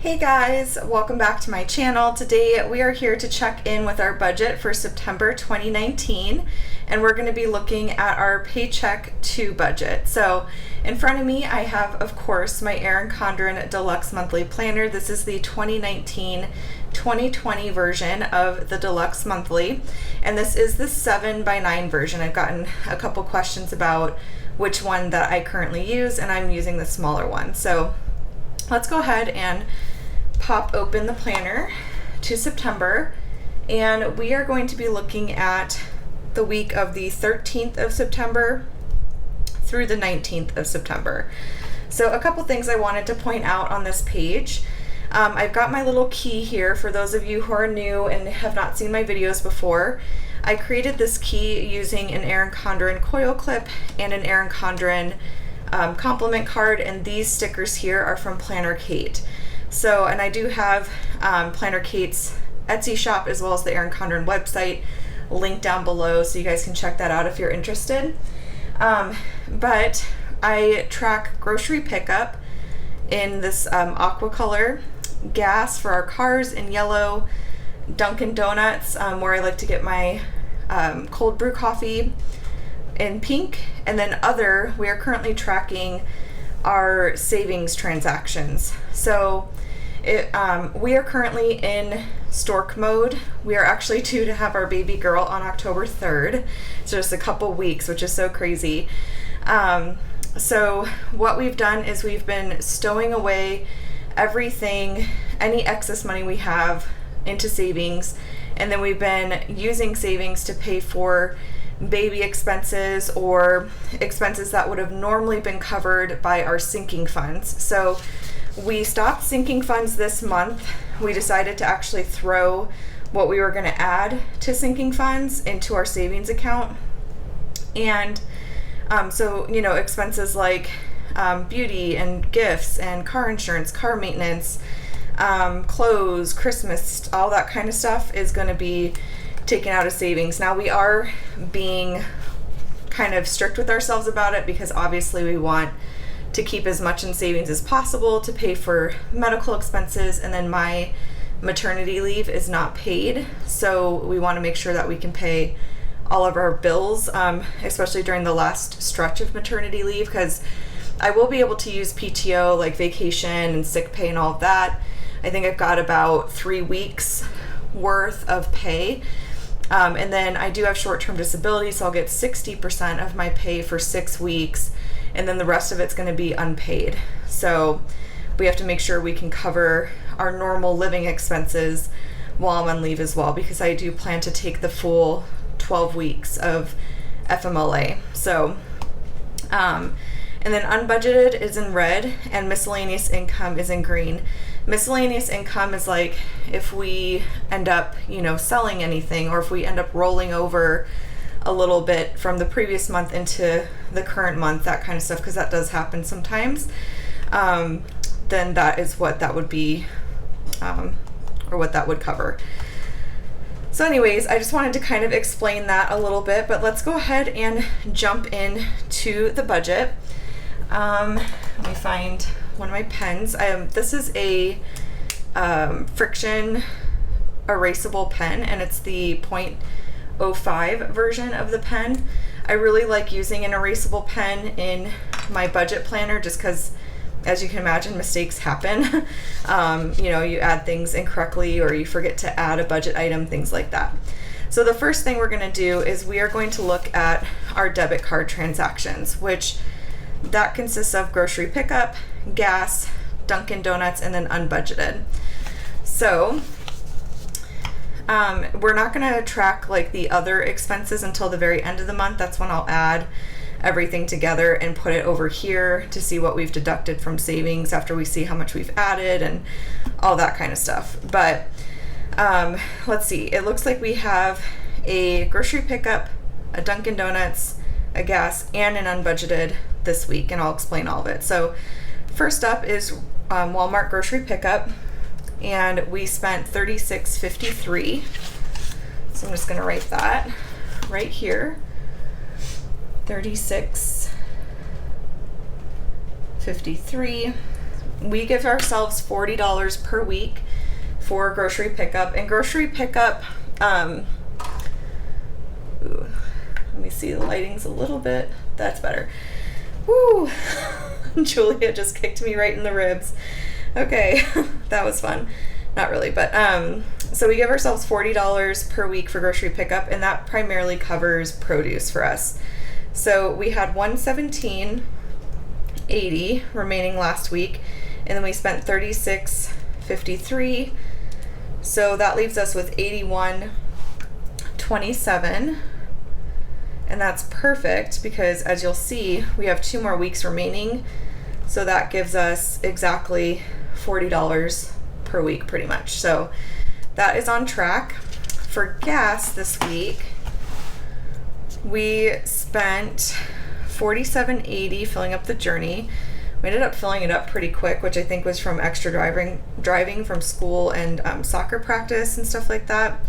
Hey guys, welcome back to my channel. Today we are here to check in with our budget for September 2019, and we're going to be looking at our Paycheck 2 budget. So in front of me I have, of course, my Erin Condren Deluxe Monthly Planner. This is the 2019-2020 version of the Deluxe Monthly, and this is the 7x9 version. I've gotten a couple questions about which one that I currently use, and I'm using the smaller one. So let's go ahead and pop open the planner to September, and we are going to be looking at the week of the 13th of September through the 19th of September. So a couple things I wanted to point out on this page. I've got my little key here for those of you who are new and have not seen my videos before. I created this key using an Erin Condren coil clip and an Erin Condren compliment card, and these stickers here are from Planner Kate. So, and I do have Planner Kate's Etsy shop as well as the Erin Condren website linked down below, so you guys can check that out if you're interested. But I track grocery pickup in this aqua color, gas for our cars in yellow, Dunkin' Donuts where I like to get my cold brew coffee in pink, and then other, we are currently tracking our savings transactions. So we are currently in stork mode. We are actually due to have our baby girl on October 3rd, so just a couple weeks, which is so crazy. So what we've done is we've been stowing away everything, any excess money we have, into savings, and then we've been using savings to pay for baby expenses or expenses that would have normally been covered by our sinking funds. So we stopped sinking funds this month. We decided to actually throw what we were going to add to sinking funds into our savings account. And so, you know, expenses like beauty and gifts and car insurance, car maintenance, clothes, Christmas, all that kind of stuff is going to be taken out of savings. Now we are being kind of strict with ourselves about it because obviously we want to keep as much in savings as possible to pay for medical expenses, and then my maternity leave is not paid, so we want to make sure that we can pay all of our bills, especially during the last stretch of maternity leave, because I will be able to use PTO like vacation and sick pay and all of that. I think I've got about 3 weeks worth of pay. And then I do have short-term disability, so I'll get 60% of my pay for 6 weeks, and then the rest of it's going to be unpaid. So we have to make sure we can cover our normal living expenses while I'm on leave as well, because I do plan to take the full 12 weeks of FMLA. So, and then unbudgeted is in red, and miscellaneous income is in green. Miscellaneous income is like if we end up, you know, selling anything, or if we end up rolling over a little bit from the previous month into the current month, that kind of stuff, because that does happen sometimes. Then that is what that would be, or what that would cover. So anyways, I just wanted to kind of explain that a little bit, but let's go ahead and jump in to the budget. Let me find one of my pens. This is a friction erasable pen, and it's the 0.05 version of the pen. I really like using an erasable pen in my budget planner just because, as you can imagine, mistakes happen. You know, you add things incorrectly or you forget to add a budget item, things like that. So the first thing we're going to do is we are going to look at our debit card transactions, which that consists of grocery pickup, gas, Dunkin' Donuts, and then unbudgeted. So we're not going to track like the other expenses until the very end of the month. That's when I'll add everything together and put it over here to see what we've deducted from savings after we see how much we've added and all that kind of stuff. But let's see. It looks like we have a grocery pickup, a Dunkin' Donuts, a gas, and an unbudgeted this week, and I'll explain all of it. So first up is Walmart grocery pickup, and we spent $36.53. So I'm just going to write that right here. $36.53. we give ourselves $40 per week for grocery pickup. And grocery pickup, let me see, the lighting's a little bit, that's better. Woo! Julia just kicked me right in the ribs. Okay, that was fun. Not really, but so we give ourselves $40 per week for grocery pickup, and that primarily covers produce for us. So we had $117.80 remaining last week, and then we spent $36.53. So that leaves us with $81.27. And that's perfect because, as you'll see, we have 2 more weeks remaining. So that gives us exactly $40 per week pretty much. So that is on track. For gas this week, we spent $47.80 filling up the Journey. We ended up filling it up pretty quick, which I think was from extra driving from school and soccer practice and stuff like that.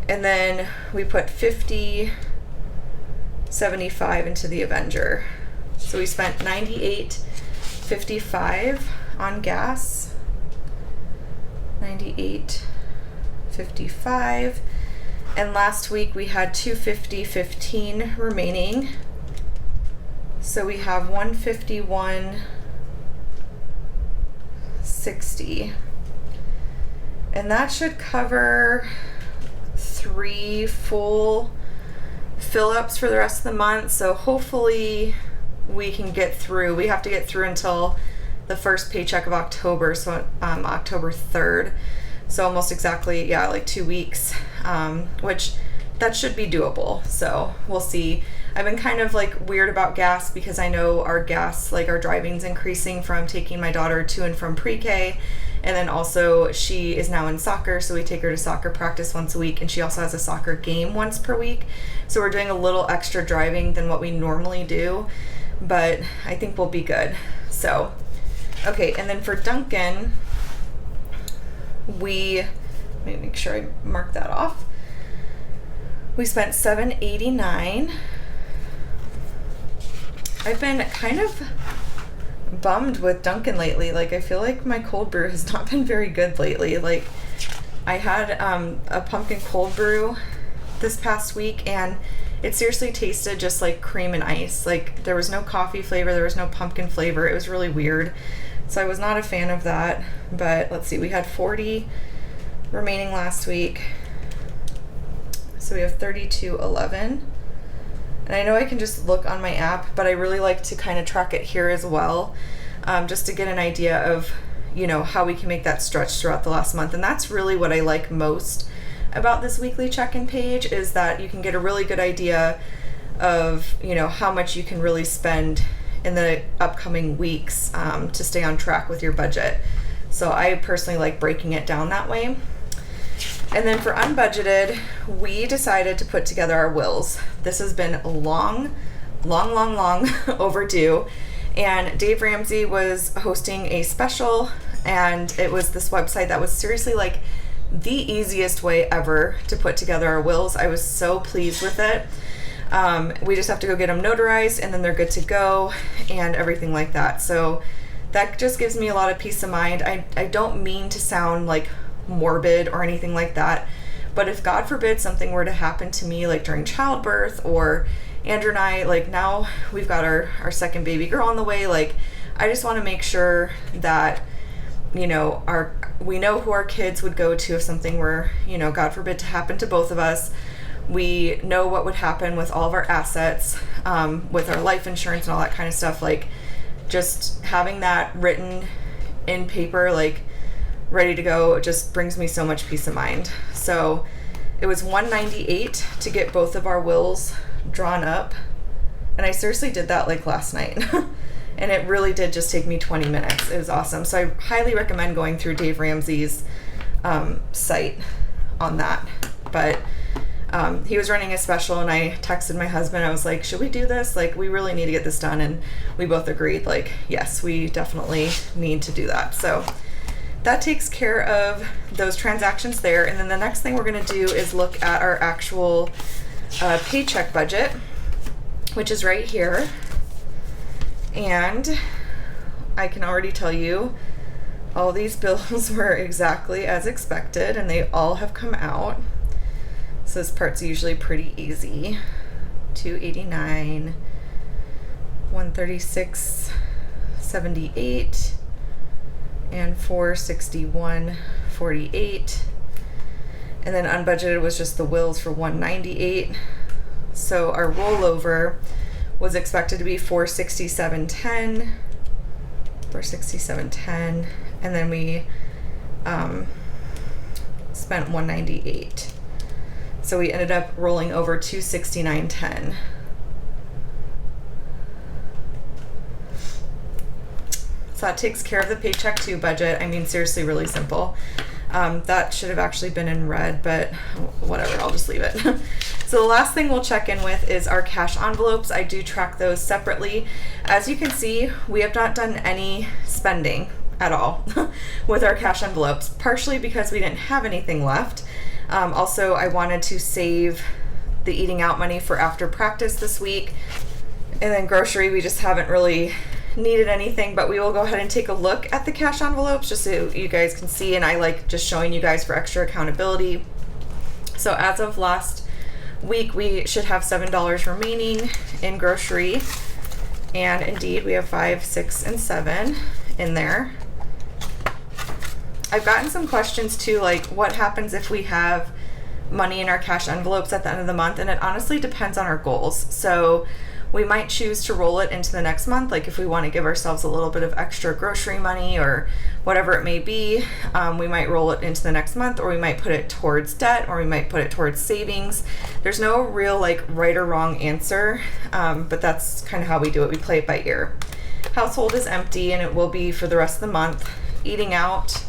And then we put $50.75 into the Avenger. So we spent $98.55 on gas. $98.55. And last week we had $250.15 remaining. So we have $151.60. And that should cover 3 full fill-ups for the rest of the month. So hopefully we can get through. We have to get through until the first paycheck of October, so October 3rd. So almost exactly, yeah, like 2 weeks, which that should be doable. So we'll see. I've been kind of like weird about gas because I know our gas, like our driving's increasing from taking my daughter to and from pre-K. And then also she is now in soccer, so we take her to soccer practice once a week, and she also has a soccer game once per week. So we're doing a little extra driving than what we normally do, but I think we'll be good. So, okay, and then for Dunkin', let me make sure I mark that off. We spent $7.89. I've been kind of bummed with Dunkin' lately. Like, I feel like my cold brew has not been very good lately. Like, I had a pumpkin cold brew this past week, and it seriously tasted just like cream and ice. Like, there was no coffee flavor, there was no pumpkin flavor. It was really weird. So I was not a fan of that. But let's see, we had 40 remaining last week. So we have 32.11. And I know I can just look on my app, but I really like to kind of track it here as well, just to get an idea of, you know, how we can make that stretch throughout the last month. And that's really what I like most about this weekly check-in page, is that you can get a really good idea of, you know, how much you can really spend in the upcoming weeks to stay on track with your budget. So I personally like breaking it down that way. And then for unbudgeted, we decided to put together our wills. This has been long overdue. And Dave Ramsey was hosting a special, and it was this website that was seriously like the easiest way ever to put together our wills. I was so pleased with it. We just have to go get them notarized, and then they're good to go and everything like that. So that just gives me a lot of peace of mind. I don't mean to sound like morbid or anything like that, but if God forbid something were to happen to me, like during childbirth, or Andrew and I, like now we've got our second baby girl on the way, like I just want to make sure that, you know, we know who our kids would go to if something were, you know, God forbid to happen to both of us. We know what would happen with all of our assets, with our life insurance and all that kind of stuff. Like, just having that written in paper, like ready to go, it just brings me so much peace of mind. So it was $198 to get both of our wills drawn up, and I seriously did that like last night. And it really did just take me 20 minutes. It was awesome. So I highly recommend going through Dave Ramsey's site on that. But he was running a special, and I texted my husband. I was like, should we do this? Like, we really need to get this done. And we both agreed, like, yes, we definitely need to do that. So that takes care of those transactions there. And then the next thing we're going to do is look at our actual paycheck budget, which is right here. And I can already tell you all these bills were exactly as expected, and they all have come out. So this part's usually pretty easy. $289, $136.78, and $461.48. And then unbudgeted was just the wills for $198. So our rollover was expected to be $467.10, and then we spent $198. So we ended up rolling over $269.10. So that takes care of the Paycheck 2 budget. I mean, seriously, really simple. That should have actually been in red, but whatever, I'll just leave it. So the last thing we'll check in with is our cash envelopes. I do track those separately. As you can see, we have not done any spending at all with our cash envelopes, partially because we didn't have anything left. Also, I wanted to save the eating out money for after practice this week. And then grocery, we just haven't really needed anything, but we will go ahead and take a look at the cash envelopes just so you guys can see, and I like just showing you guys for extra accountability. So as of last week, we should have $7 remaining in grocery, and indeed we have 5, 6, and 7 in there. I've gotten some questions too, like what happens if we have money in our cash envelopes at the end of the month, and it honestly depends on our goals. So we might choose to roll it into the next month, like if we want to give ourselves a little bit of extra grocery money or whatever it may be. We might roll it into the next month, or we might put it towards debt, or we might put it towards savings. There's no real like right or wrong answer, but that's kind of how we do it. We play it by ear. Household is empty, and it will be for the rest of the month. Eating out,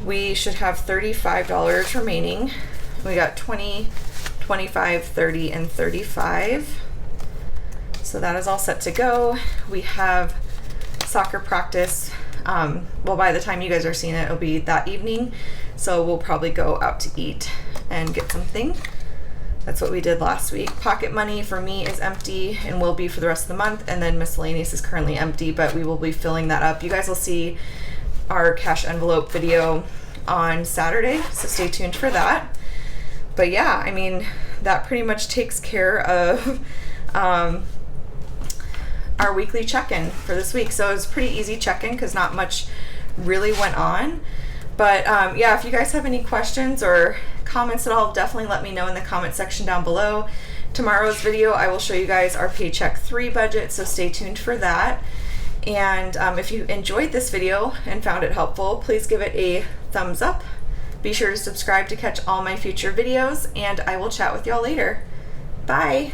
we should have $35 remaining. We got 20, 25, 30, and 35. So that is all set to go. We have soccer practice. Well, by the time you guys are seeing it, it'll be that evening. So we'll probably go out to eat and get something. That's what we did last week. Pocket money for me is empty and will be for the rest of the month. And then miscellaneous is currently empty, but we will be filling that up. You guys will see our cash envelope video on Saturday, so stay tuned for that. But yeah, I mean, that pretty much takes care of our weekly check-in for this week. So it was pretty easy check-in because not much really went on. But yeah, if you guys have any questions or comments at all, definitely let me know in the comment section down below. Tomorrow's video, I will show you guys our Paycheck 3 budget, so stay tuned for that. And if you enjoyed this video and found it helpful, please give it a thumbs up. Be sure to subscribe to catch all my future videos, and I will chat with y'all later. Bye!